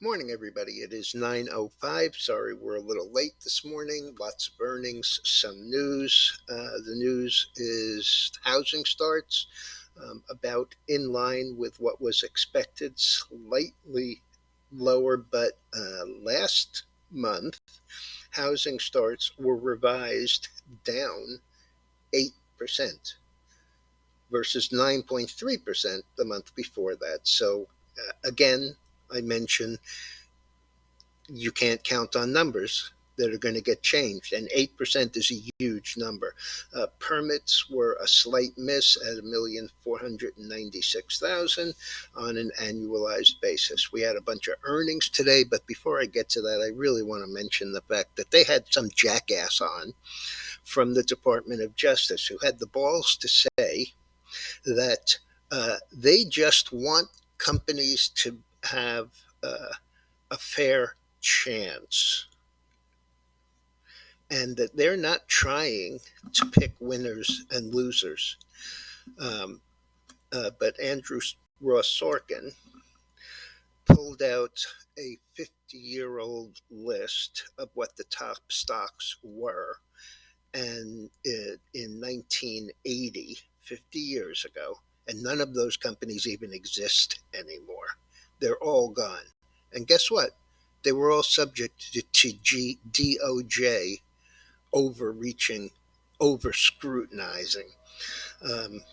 Morning, everybody. It is 9:05. Sorry we're a little late this morning. Lots of earnings, some news. The news is housing starts about in line with what was expected, slightly lower, but last month, housing starts were revised down 8% versus 9.3% the month before that. So, again, I mentioned you can't count on numbers that are going to get changed, and 8% is a huge number. Permits were a slight miss at 1,496,000 on an annualized basis. We had a bunch of earnings today, but before I get to that, I really want to mention the fact that they had some jackass on from the Department of Justice who had the balls to say that they just want companies to have a fair chance and that they're not trying to pick winners and losers. Um, but Andrew Ross Sorkin pulled out a 50-year-old list of what the top stocks were. And in 1980, 50 years ago, and none of those companies even exist anymore. They're all gone. And guess what? They were all subject to DOJ overreaching, over scrutinizing. Um,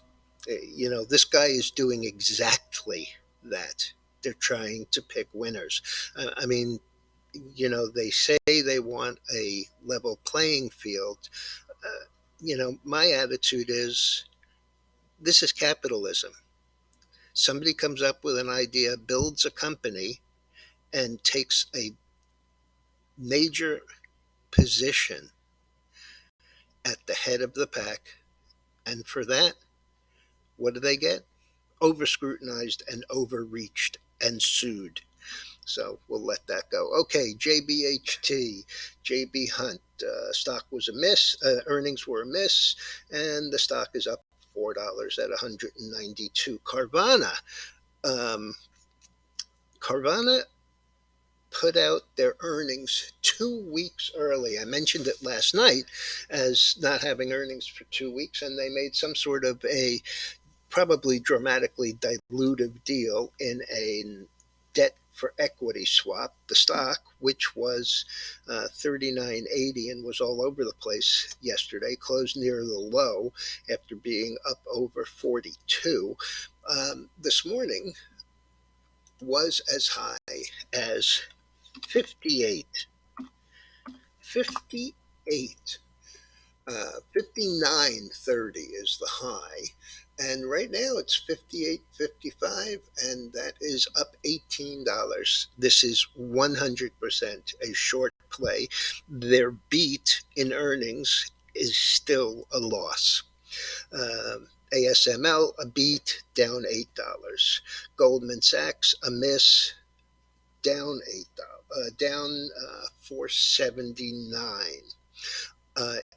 this guy is doing exactly that. They're trying to pick winners. I mean, they say they want a level playing field. My attitude is this is capitalism. Somebody comes up with an idea, builds a company, and takes a major position at the head of the pack. And for that, what do they get? Over scrutinized and overreached and sued. So we'll let that go. Okay, JBHT, JB Hunt. Stock was a miss. Earnings were a miss, and the stock is up $4 at 192. Um, Carvana put out their earnings 2 weeks early. I mentioned it last night as not having earnings for 2 weeks, and they made some sort of a probably dramatically dilutive deal in a debt for equity swap. The stock, which was 39.80 and was all over the place yesterday, closed near the low after being up over 42. This morning was as high as 58. 58. 59.30 is the high. And right now it's 58.55, and that is up $18. This is 100% a short play. Their beat in earnings is still a loss. ASML, a beat, down $8. Goldman Sachs, a miss, down $8, down 479.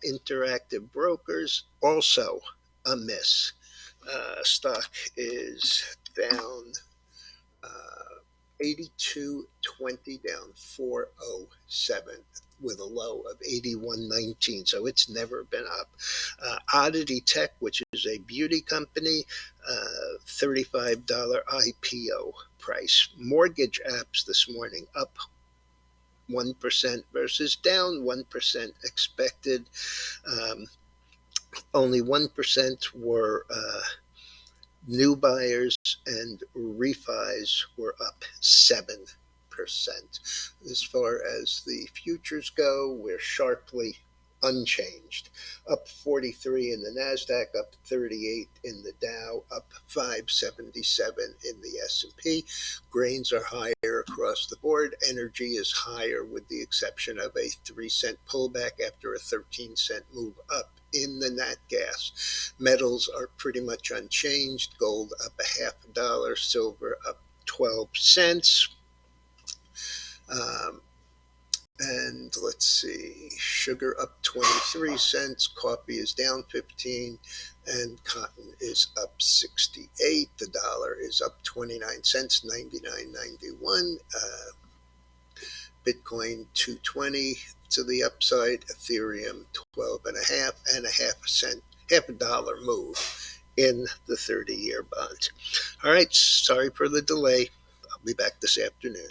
Interactive Brokers, also a miss. Stock is down 82.20, down 407 with a low of 81.19. So it's never been up. Oddity Tech, which is a beauty company, $35 IPO price. Mortgage apps this morning up 1% versus down 1% expected. Only 1% were new buyers, and refis were up 7%. As far as the futures go, we're sharply unchanged. Up 43 in the NASDAQ, up 38 in the Dow, up 577 in the S&P. Grains are higher across the board. Energy is higher with the exception of a 3-cent pullback after a 13-cent move up in the nat gas. Metals are pretty much unchanged. Gold up $0.50, silver up 12 cents. And let's see, sugar up 23 cents, coffee is down 15, and cotton is up 68. The dollar is up 29 cents, 99.91. Bitcoin 220 to the upside, Ethereum 12 and a half a dollar move in the 30-year bond. All right, sorry for the delay. I'll be back this afternoon.